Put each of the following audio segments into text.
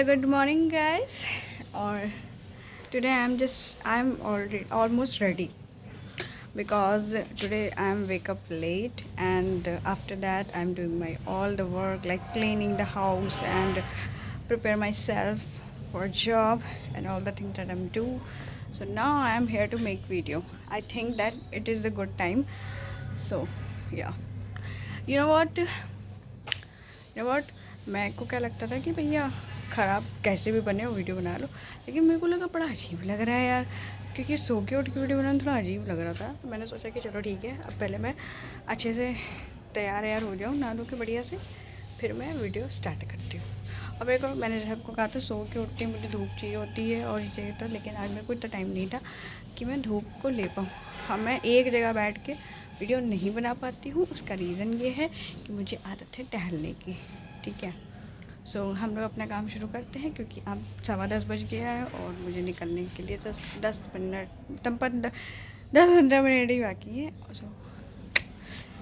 Good morning, guys. Or today I'm already almost ready because today I'm wake up late, and after that I'm doing my all the work like cleaning the house and prepare myself for job and all the things that I'm do. So now I'm here to make video. I think that it is a good time. So yeah, you know what? मेरे को क्या लगता था कि भैया ख़राब कैसे भी बने हो वीडियो बना लो, लेकिन मेरे को लगा बड़ा अजीब लग रहा है यार, क्योंकि सो के उठ के वीडियो बनाना थोड़ा अजीब लग रहा था। तो मैंने सोचा कि चलो ठीक है, अब पहले मैं अच्छे से तैयार हो जाऊँ, नहा धो के बढ़िया से, फिर मैं वीडियो स्टार्ट करती हूँ। अब एक और मैंने सबको कहा था सो के उठती मुझे धूप चाहिए होती है और ये चाहिए था, लेकिन आज मेरे को इतना टाइम नहीं था कि मैं धूप को ले पाऊँ। हाँ, मैं एक जगह बैठ के वीडियो नहीं बना पाती हूँ, उसका रीज़न ये है कि मुझे आदत है टहलने की। ठीक है, सो हम लोग अपना काम शुरू करते हैं, क्योंकि अब 10:15 बज गया है और मुझे निकलने के लिए 10-15 मिनट ही बाकी है। सो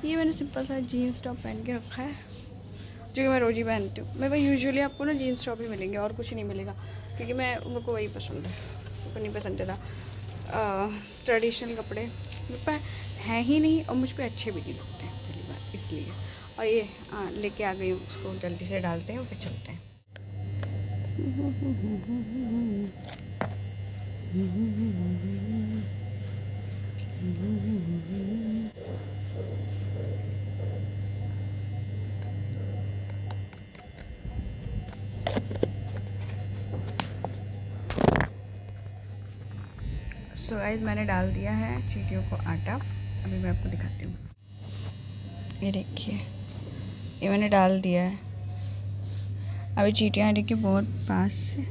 ये मैंने सिंपल सा जीन्स टॉप पहन के रखा है, जो कि मैं रोज़ ही पहनती हूँ। मेरे पास यूजुअली आपको ना जीन्स टॉप ही मिलेंगे और कुछ नहीं मिलेगा, क्योंकि मेरे को वही पसंद है। मेरे को नहीं पसंद था ट्रेडिशनल कपड़े, मेरे पास हैं ही नहीं और मुझ पर अच्छे भी नहीं लगते हैं, पहली बार इसलिए। और ये लेके आ गई हूँ, उसको जल्दी से डालते हैं और फिर चलते हैं। सो गाइस, मैंने डाल दिया है चीटियों को आटा। अभी मैं आपको दिखाती हूँ, ये देखिए, ये मैंने डाल दिया है। अभी चीटियाँ देखिए बहुत पास से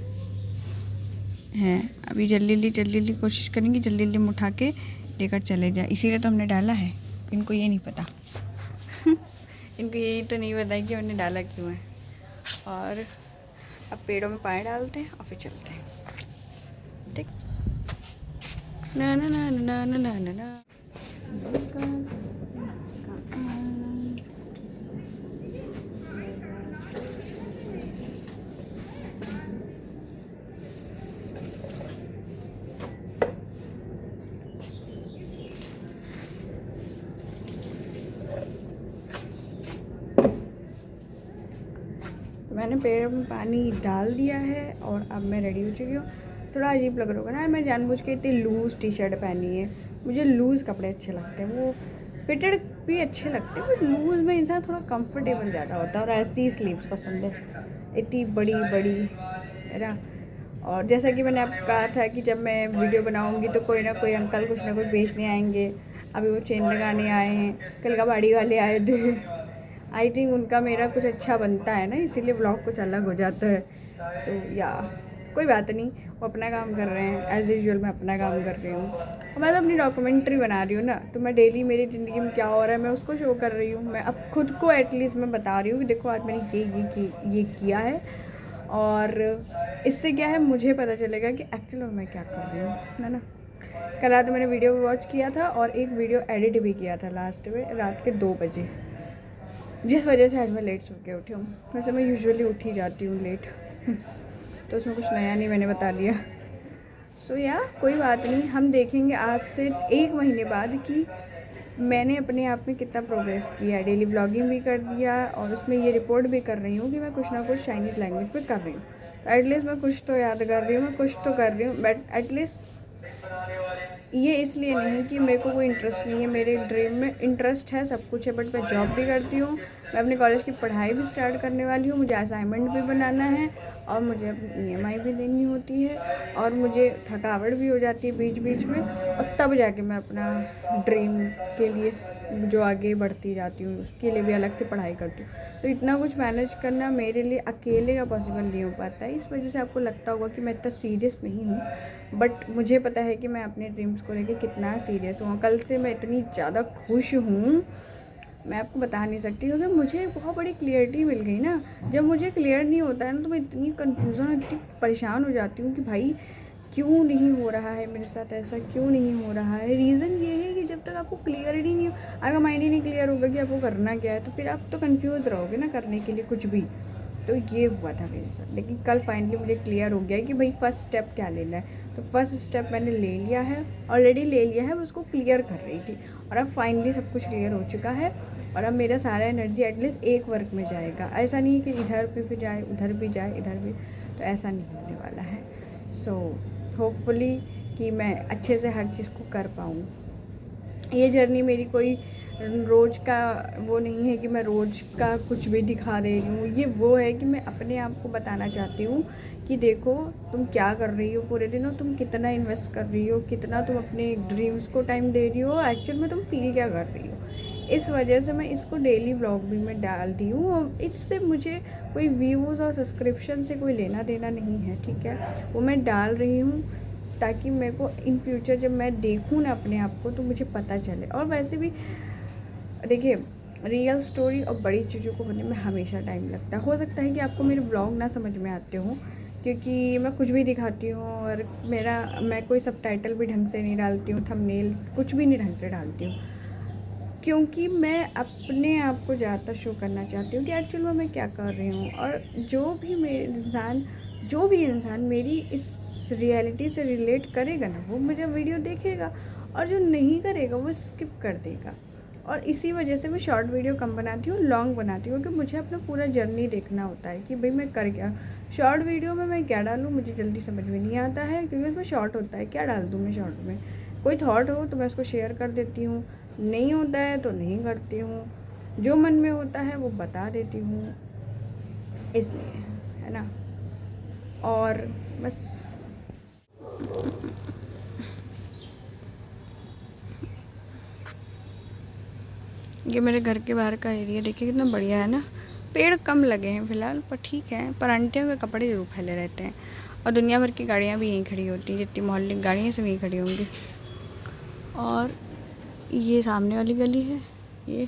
हैं। अभी जल्दी जल्दी कोशिश करेंगे, जल्दी में उठा के लेकर चले जाए, इसीलिए तो हमने डाला है। इनको ये नहीं पता इनको यही तो नहीं पता कि हमने डाला क्यों है। और अब पेड़ों में पानी डालते हैं और फिर चलते हैं। ठीक, ना ना ना ना ना ना ना ना। मैंने पेड़ में पानी डाल दिया है और अब मैं रेडी हो चुकी हूँ। थोड़ा अजीब लग रहा होगा ना, मैं जानबूझ के इतनी लूज़ टी शर्ट पहनी है। मुझे लूज़ कपड़े अच्छे लगते हैं, वो फिटेड भी अच्छे लगते हैं, बट लूज़ में इंसान थोड़ा कंफर्टेबल ज़्यादा होता है। और ऐसी स्लीव्स पसंद है, इतनी बड़ी बड़ी, है ना। और जैसा कि मैंने आपको कहा था कि जब मैं वीडियो बनाऊँगी तो कोई ना कोई अंकल कुछ ना कुछ बेचने आएंगे। अभी वो चेन लगाने आए हैं, कल कबाड़ी वाले आए थे। आई थिंक उनका मेरा कुछ अच्छा बनता है ना, इसीलिए ब्लॉग कुछ अलग हो जाता है। सो या कोई बात नहीं, वो अपना काम कर रहे हैं, एज़ यूजुअल मैं अपना काम कर रही हूँ। और मैं तो अपनी डॉक्यूमेंट्री बना रही हूँ ना, तो मैं डेली मेरी ज़िंदगी में क्या हो रहा है मैं उसको शो कर रही हूँ। मैं अब खुद को एटलीस्ट मैं बता रही हूँ कि देखो आज मैंने ये किया है, और इससे क्या है मुझे पता चलेगा कि एक्चुअल में मैं क्या कर रही हूँ, है ना। कल रात मैंने वीडियो वॉच किया था और एक वीडियो एडिट भी किया था लास्ट में रात के 2 बजे, जिस वजह से आज मैं लेट सो के उठी हूँ। वैसे मैं यूजुअली उठ ही जाती हूँ लेट तो उसमें कुछ नया नहीं मैंने बता दिया। सो या कोई बात नहीं, हम देखेंगे आज से 1 महीने बाद कि मैंने अपने आप में कितना प्रोग्रेस किया है। डेली ब्लॉगिंग भी कर दिया और उसमें ये रिपोर्ट भी कर रही हूँ कि मैं कुछ ना कुछ चाइनीज़ लैंग्वेज पे कर रही हूँ। तो एटलीस्ट मैं कुछ तो याद कर रही हूँ, मैं कुछ तो कर रही हूँ। बट एटलीस्ट ये इसलिए नहीं कि मेरे को कोई इंटरेस्ट नहीं है, मेरे ड्रीम में इंटरेस्ट है, सब कुछ है, बट मैं जॉब भी करती हूँ, मैं अपने कॉलेज की पढ़ाई भी स्टार्ट करने वाली हूँ, मुझे असाइनमेंट भी बनाना है और मुझे अपनी EMI भी देनी होती है, और मुझे थकावट भी हो जाती है बीच बीच में, और तब जाके मैं अपना ड्रीम के लिए जो आगे बढ़ती जाती हूँ उसके लिए भी अलग से पढ़ाई करती हूँ। तो इतना कुछ मैनेज करना मेरे लिए अकेले का पॉसिबल नहीं हो पाता है। इस वजह से आपको लगता होगा कि मैं इतना सीरियस नहीं हूँ, बट मुझे पता है कि मैं अपने ड्रीम्स को लेके कितना सीरियस हूँ। कल से मैं इतनी ज़्यादा खुश हूँ, मैं आपको बता नहीं सकती, क्योंकि मुझे बहुत बड़ी क्लियरिटी मिल गई ना। जब मुझे क्लियर नहीं होता है ना तो मैं इतनी कन्फ्यूज़न, इतनी परेशान हो जाती हूँ कि भाई क्यों नहीं हो रहा है मेरे साथ, ऐसा क्यों नहीं हो रहा है। रीज़न ये है कि जब तक आपको क्लियरिटी नहीं, अगर माइंड ही नहीं क्लियर होगा कि आपको करना क्या है, तो फिर आप तो कंफ्यूज रहोगे ना करने के लिए कुछ भी। तो ये हुआ था मेरे साथ। लेकिन कल फाइनली मुझे क्लियर हो गया कि भाई फ़र्स्ट स्टेप क्या लेना है। तो फर्स्ट स्टेप मैंने ले लिया है, ऑलरेडी ले लिया है, मैं उसको क्लियर कर रही थी और अब फाइनली सब कुछ क्लियर हो चुका है। और अब मेरा सारा एनर्जी एटलीस्ट एक वर्क में जाएगा। ऐसा नहीं है कि इधर भी जाए, उधर भी जाए, इधर भी, तो ऐसा नहीं होने वाला है। सो होपफुली कि मैं अच्छे से हर चीज़ को कर पाऊँ। ये जर्नी मेरी कोई रोज़ का वो नहीं है कि मैं रोज़ का कुछ भी दिखा रही हूँ। ये वो है कि मैं अपने आप को बताना चाहती हूँ कि देखो तुम क्या कर रही हो पूरे दिन, और तुम कितना इन्वेस्ट कर रही हो, कितना तुम अपने ड्रीम्स को टाइम दे रही हो, एक्चुअल में तुम फील क्या कर रही हो। इस वजह से मैं इसको डेली ब्लॉग भी में डाल दी हूँ और इससे मुझे कोई व्यूज़ और सब्सक्रिप्शन से कोई लेना देना नहीं है, ठीक है। वो मैं डाल रही हूँ ताकि मेरे को इन फ्यूचर जब मैं देखूँ ना अपने आप को तो मुझे पता चले। और वैसे भी देखिए, रियल स्टोरी और बड़ी चीज़ों को होने में हमेशा टाइम लगता है। हो सकता है कि आपको मेरे ब्लॉग ना समझ में आते हों क्योंकि मैं कुछ भी दिखाती हूँ और मैं कोई सबटाइटल भी ढंग से नहीं डालती हूँ, थंबनेल कुछ भी नहीं ढंग से डालती हूँ, क्योंकि मैं अपने आप को ज़्यादातर शो करना चाहती हूँ कि एक्चुअल में मैं क्या कर रही हूँ। और जो भी इंसान मेरी इस रियलिटी से रिलेट करेगा ना, वो मेरा वीडियो देखेगा, और जो नहीं करेगा वो स्किप कर देगा। और इसी वजह से मैं शॉर्ट वीडियो कम बनाती हूँ, लॉन्ग बनाती हूँ, क्योंकि मुझे अपना पूरा जर्नी देखना होता है कि भाई मैं कर क्या। शॉर्ट वीडियो में मैं क्या डालूँ मुझे जल्दी समझ में नहीं आता है, क्योंकि उसमें शॉर्ट होता है, क्या डाल दूँ मैं शॉर्ट में। कोई थॉट हो तो मैं उसको शेयर कर देती हूँ, नहीं होता है तो नहीं करती हूँ, जो मन में होता है वो बता देती हूँ, इसलिए, है ना। और बस ये मेरे घर के बाहर का एरिया देखिए कितना बढ़िया है ना। पेड़ कम लगे हैं फ़िलहाल, पर ठीक है, पर आंटियों के कपड़े ज़रूर फैले रहते हैं। और दुनिया भर की गाड़ियाँ भी यहीं खड़ी होती हैं, जितनी मोहल्ले की गाड़ियाँ सब यहीं खड़ी होंगी। और ये सामने वाली गली है ये,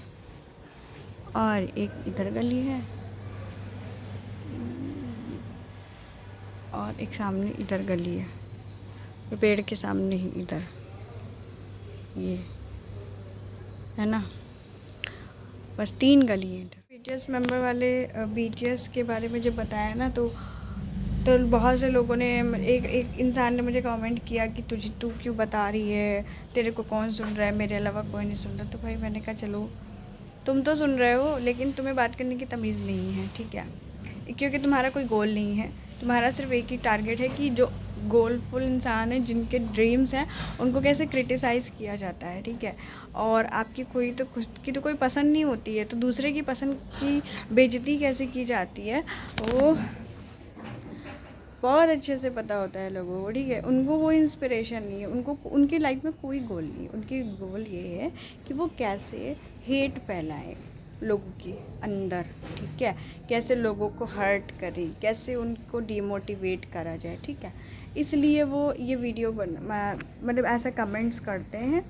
और एक इधर गली है, और एक सामने इधर गली है, पेड़ के सामने ही इधर, ये है ना। बस 3 गली हैं इधर। BTS मेंबर वाले BTS के बारे में जब बताया ना तो बहुत से लोगों ने एक इंसान ने मुझे कमेंट किया कि तू क्यों बता रही है, तेरे को कौन सुन रहा है, मेरे अलावा कोई नहीं सुन रहा। तो भाई मैंने कहा चलो तुम तो सुन रहे हो लेकिन तुम्हें बात करने की तमीज़ नहीं है, ठीक है, क्योंकि तुम्हारा कोई गोल नहीं है। तुम्हारा सिर्फ एक ही टारगेट है कि जो गोलफुल इंसान है, जिनके ड्रीम्स हैं, उनको कैसे क्रिटिसाइज़ किया जाता है, ठीक है। और आपकी कोई तो खुद की तो कोई पसंद नहीं होती है, तो दूसरे की पसंद की बेइज्जती कैसे की जाती है वो बहुत अच्छे से पता होता है लोगों को, ठीक है। उनको वो इंस्पिरेशन नहीं है, उनको उनकी लाइफ में कोई गोल नहीं है। उनकी गोल ये है कि वो कैसे हेट फैलाएं लोगों के अंदर, ठीक है, कैसे लोगों को हर्ट करें, कैसे उनको डिमोटिवेट करा जाए, ठीक है। इसलिए वो ये वीडियो मतलब ऐसा कमेंट्स करते हैं,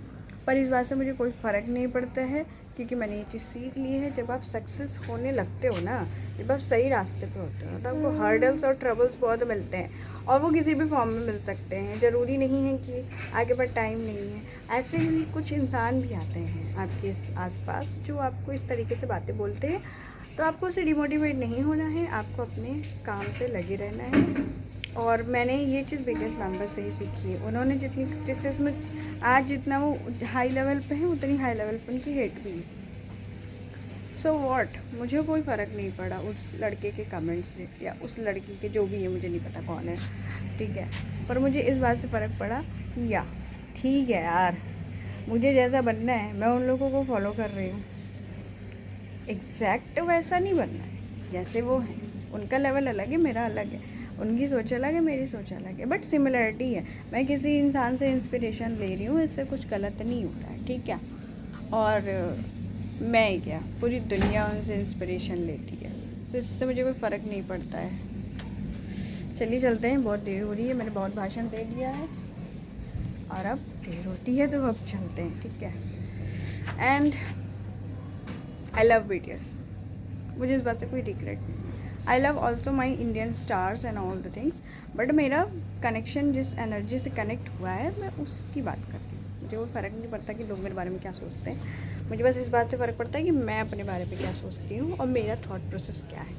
पर इस बात से मुझे कोई फ़र्क नहीं पड़ता है, क्योंकि मैंने ये चीज़ सीख ली है। जब आप सक्सेस होने लगते हो ना, जब आप सही रास्ते पे होते हो, तो आपको हर्डल्स और ट्रबल्स बहुत मिलते हैं, और वो किसी भी फॉर्म में मिल सकते हैं। ज़रूरी नहीं है कि आगे पर टाइम नहीं है। ऐसे ही कुछ इंसान भी आते हैं आपके आसपास जो आपको इस तरीके से बातें बोलते हैं, तो आपको उससे डिमोटिवेट नहीं होना है, आपको अपने काम पे लगे रहना है। और मैंने ये चीज़ BTS मेंबर से ही सीखी है। उन्होंने जितनी क्रिटिसिज्म आज जितना वो हाई लेवल पे है, उतनी हाई लेवल पे उनकी हेट भी है। सो वॉट, मुझे कोई फ़र्क नहीं पड़ा उस लड़के के कमेंट से, या उस लड़की के, जो भी है, मुझे नहीं पता कौन है, ठीक है। पर मुझे इस बात से फ़र्क पड़ा कि या ठीक है यार, मुझे जैसा बनना है मैं उन लोगों को फॉलो कर रही हूँ। एग्जैक्ट वैसा नहीं बनना है जैसे वो हैं, उनका लेवल अलग है, मेरा अलग है, उनकी सोच अलग है, मेरी सोच अलग है, बट सिमिलरिटी है। मैं किसी इंसान से इंस्पिरेशन ले रही हूँ, इससे कुछ गलत नहीं हो रहा है, ठीक है। और मैं क्या, पूरी दुनिया उनसे इंस्पिरेशन लेती है, तो इससे मुझे कोई फ़र्क नहीं पड़ता है। चलिए चलते हैं, बहुत देर हो रही है, मैंने बहुत भाषण दे दिया है और अब देर होती है, तो अब चलते हैं, ठीक है। एंड आई लव BTS, मुझे इस बात से कोई रिग्रेट नहीं है। I love also my Indian stars and all the things, but मेरा कनेक्शन जिस एनर्जी से कनेक्ट हुआ है, मैं उसकी बात करती हूँ। मुझे कोई फ़र्क नहीं पड़ता कि लोग मेरे बारे में क्या सोचते हैं, मुझे बस इस बात से फ़र्क पड़ता है कि मैं अपने बारे में क्या सोचती हूँ और मेरा थॉट प्रोसेस क्या है।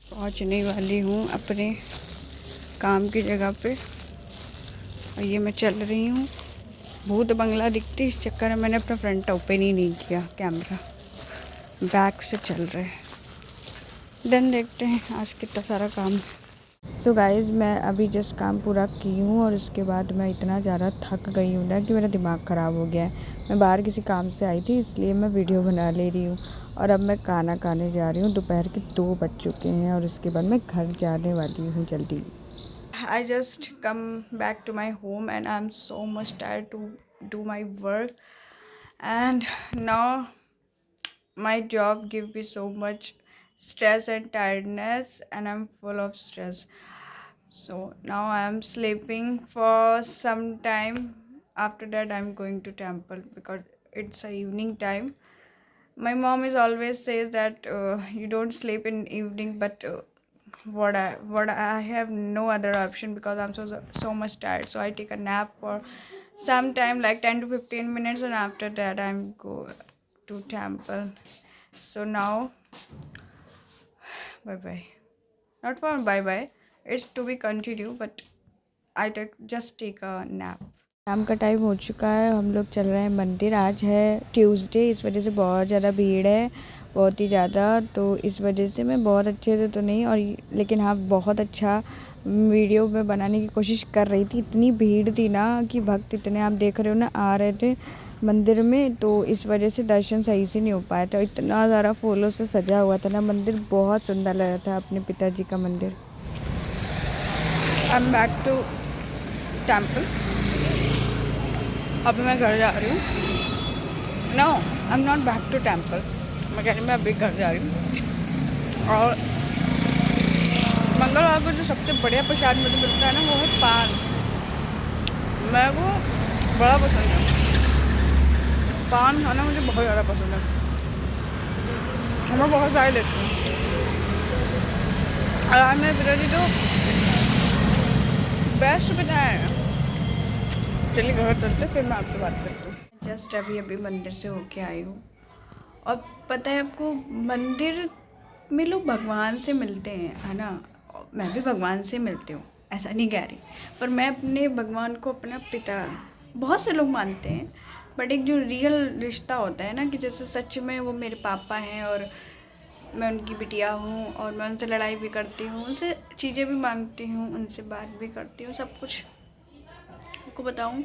पहुंचने वाली हूँ अपने काम की जगह पे और ये मैं चल रही हूँ। भूत बंगला दिखती, इस चक्कर में मैंने अपना फ्रंट ओपन ही नहीं किया, कैमरा बैक से चल रहे हैं। डन, देखते हैं आज कितना सारा काम। सो गाइज़, मैं अभी जस्ट काम पूरा की हूँ और उसके बाद मैं इतना ज़्यादा थक गई हूँ ना कि मेरा दिमाग ख़राब हो गया है। मैं बाहर किसी काम से आई थी, इसलिए मैं वीडियो बना ले रही हूँ और अब मैं खाना खाने जा रही हूँ। दोपहर के 2 बज चुके हैं और उसके बाद मैं घर जाने वाली हूँ जल्दी। I just come back to my home and I'm so much tired to do my work, and now my job give me so much stress and tiredness and I'm full of stress. So now I'm sleeping for some time. After that I'm going to temple because it's a evening time. My mom is always says that you don't sleep in evening, but what I have no other option because I'm so much tired. So I take a nap for some time, like 10 to 15 minutes, and after that I'm go to temple. So now bye bye. Not for bye bye. It's to be continue, but I just take a nap. शाम का time हो चुका है, हम लोग चल रहे हैं मंदिर। आज है ट्यूसडे, इस वजह से बहुत ज़्यादा भीड़ है, बहुत ही ज़्यादा। तो इस वजह से मैं बहुत अच्छे से तो नहीं, और लेकिन हाँ बहुत अच्छा वीडियो में बनाने की कोशिश कर रही थी। इतनी भीड़ थी ना कि भक्त इतने आप देख रहे हो ना आ रहे थे मंदिर में, तो इस वजह से दर्शन सही से नहीं हो पाया था। इतना ज़्यादा फूलों से सजा हुआ था ना मंदिर, बहुत सुंदर लग रहा था अपने पिताजी का मंदिर। I am back to temple. अभी मैं घर जा रही हूँ। No, I am not back to temple. मैं कह रही मैं अभी घर जा रही हूँ। और मंगलवार को जो सबसे बढ़िया प्रसाद मुझे मिलता है ना, वो है पान। मेरे को बड़ा पसंद है पान खाना, मुझे बहुत ज़्यादा पसंद है। हमें बहुत सारे लेते हैं और आज मेरे पिताजी तो बेस्ट पिता है। चलिए घर चलते, फिर मैं आपसे बात करती हूँ। जस्ट अभी मंदिर से होके आई हूँ और पता है आपको, मंदिर में लोग भगवान से मिलते हैं, है ना। मैं भी भगवान से मिलती हूँ, ऐसा नहीं कह रही, पर मैं अपने भगवान को अपना पिता, बहुत से लोग मानते हैं, बट एक जो रियल रिश्ता होता है ना, कि जैसे सच में वो मेरे पापा हैं और मैं उनकी बिटिया हूँ और मैं उनसे लड़ाई भी करती हूँ, उनसे चीज़ें भी मांगती हूँ, उनसे बात भी करती हूँ, सब कुछ। आपको बताऊँ,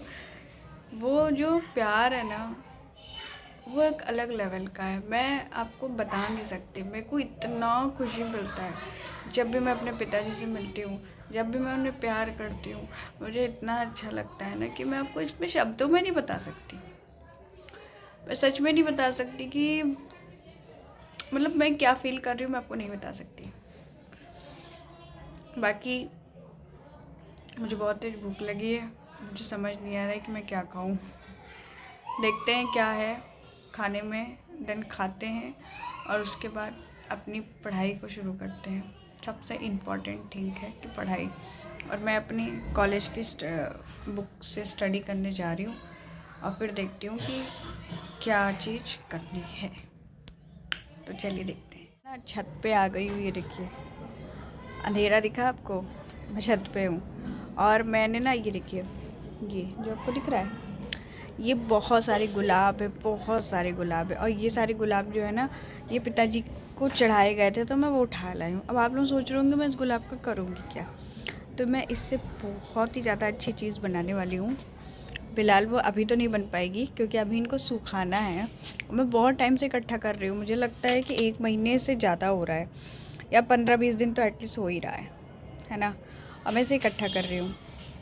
वो जो प्यार है ना, वो एक अलग लेवल का है। मैं आपको बता नहीं सकती, मेरे को इतना खुशी मिलता है जब भी मैं अपने पिताजी से मिलती हूँ, जब भी मैं उन्हें प्यार करती हूँ। मुझे इतना अच्छा लगता है ना कि मैं आपको इसमें शब्दों में नहीं बता सकती, मैं सच में नहीं बता सकती कि मतलब मैं क्या फ़ील कर रही हूँ, मैं आपको नहीं बता सकती। बाकी मुझे बहुत तेज़ भूख लगी है, मुझे समझ नहीं आ रहा है कि मैं क्या खाऊं। देखते हैं क्या है खाने में, देन खाते हैं और उसके बाद अपनी पढ़ाई को शुरू करते हैं। सबसे इम्पॉर्टेंट थिंग है कि पढ़ाई, और मैं अपनी कॉलेज की बुक से स्टडी करने जा रही हूँ और फिर देखती हूँ कि क्या चीज़ करनी है। तो चलिए देखते हैं ना। छत पे आ गई हूँ, ये देखिए अंधेरा दिखा आपको, मैं छत पे हूँ और मैंने ना ये देखिए, ये जो आपको दिख रहा है, ये बहुत सारे गुलाब है, बहुत सारे गुलाब है। और ये सारे गुलाब जो है ना, ये पिताजी को चढ़ाए गए थे, तो मैं वो उठा लाई हूँ। अब आप लोग सोच रहे होंगे मैं इस गुलाब का करूँगी क्या, तो मैं इससे बहुत ही ज़्यादा अच्छी चीज़ बनाने वाली हूँ। फ़िलहाल वो अभी तो नहीं बन पाएगी क्योंकि अभी इनको सुखाना है। मैं बहुत टाइम से इकट्ठा कर रही हूँ, मुझे लगता है कि 1 महीने से ज़्यादा हो रहा है, या 15-20 दिन तो एटलीस्ट हो ही रहा है ना। अब मैं इसे इकट्ठा कर रही हूँ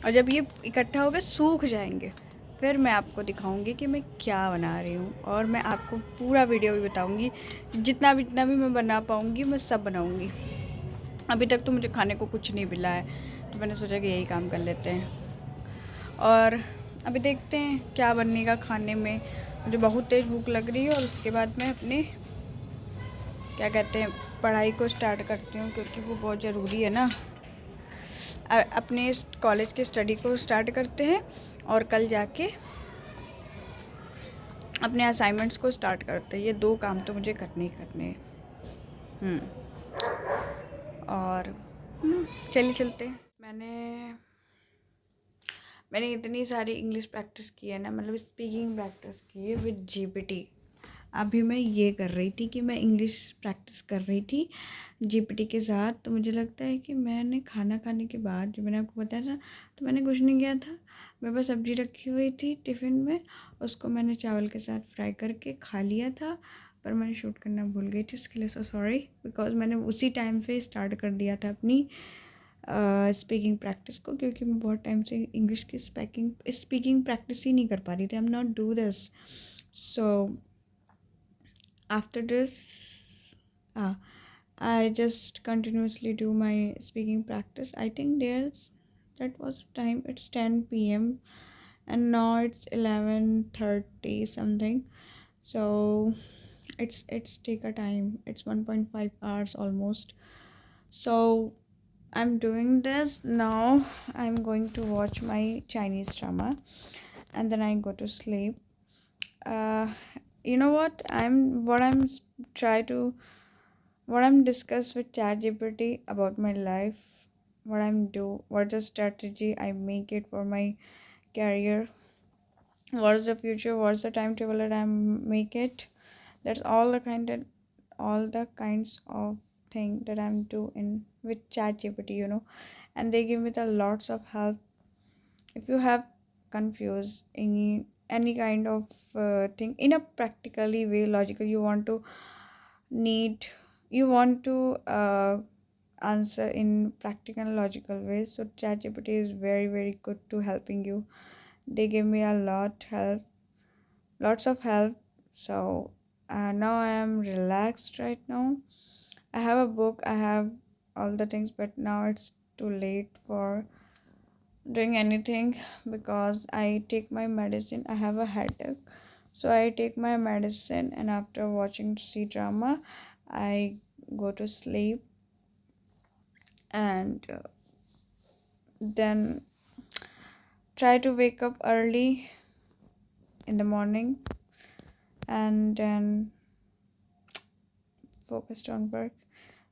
और जब ये इकट्ठा होकर सूख जाएंगे, फिर मैं आपको दिखाऊंगी कि मैं क्या बना रही हूँ, और मैं आपको पूरा वीडियो भी बताऊंगी। जितना भी मैं बना पाऊँगी मैं सब बनाऊंगी। अभी तक तो मुझे खाने को कुछ नहीं मिला है, तो मैंने सोचा कि यही काम कर लेते हैं। और अभी देखते हैं क्या बनेगा खाने में। मुझे बहुत तेज़ भूख लग रही है और उसके बाद मैं अपने क्या कहते हैं पढ़ाई को स्टार्ट करती हूँ, क्योंकि वो बहुत ज़रूरी है ना। अपने इस कॉलेज की स्टडी को स्टार्ट करते हैं और कल जाके अपने असाइनमेंट्स को स्टार्ट करते हैं। ये 2 काम तो मुझे करने ही करने हैं। और चलिए चलते हैं। मैंने इतनी सारी इंग्लिश प्रैक्टिस की है ना, मतलब स्पीकिंग प्रैक्टिस की है विद जीपीटी। अभी मैं ये कर रही थी कि मैं इंग्लिश प्रैक्टिस कर रही थी जीपीटी के साथ। तो मुझे लगता है कि मैंने खाना खाने के बाद, जो मैंने आपको बताया था, तो मैंने कुछ नहीं किया था। मेरे पास सब्ज़ी रखी हुई थी टिफ़िन में, उसको मैंने चावल के साथ फ्राई करके खा लिया था। पर मैंने शूट करना भूल गई थी, उसके लिए सो सॉरी, बिकॉज मैंने उसी टाइम पे स्टार्ट कर दिया था अपनी स्पीकिंग प्रैक्टिस को, क्योंकि मैं बहुत टाइम से इंग्लिश की स्पीकिंग प्रैक्टिस ही नहीं कर पा रही थी। आई am not do this. So after this I just continuously do my speaking practice. I think that was the time, it's 10 p.m. and now it's 11:30 something. So it's take a time, it's 1.5 hours almost. So I'm doing this now. I'm going to watch my Chinese drama and then I go to sleep. uh you know what I'm try to what I'm discuss with ChatGPT about my life, what the strategy I make it for my career, what's the future, what's the timetable that I make it. That's all the kinds of thing that I'm doing with ChatGPT, and they give me the lots of help. If you have confused any kind of thing in a practically way, logical, need you want to answer in practical and logical ways, so ChatGPT is very very good to helping you. They give me a lots of help. So now I am relaxed right now. I have a book, I have all the things, but now it's too late for doing anything because I take my medicine. I have a headache, so I take my medicine, and after watching C drama, I go to sleep, and then try to wake up early in the morning, and then focused on work.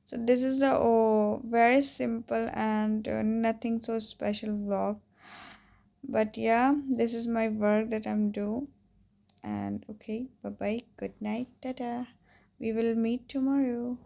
So this is the very simple and nothing so special vlog, but yeah, this is my work that I'm doing. And okay, bye bye, good night, tata, we will meet tomorrow.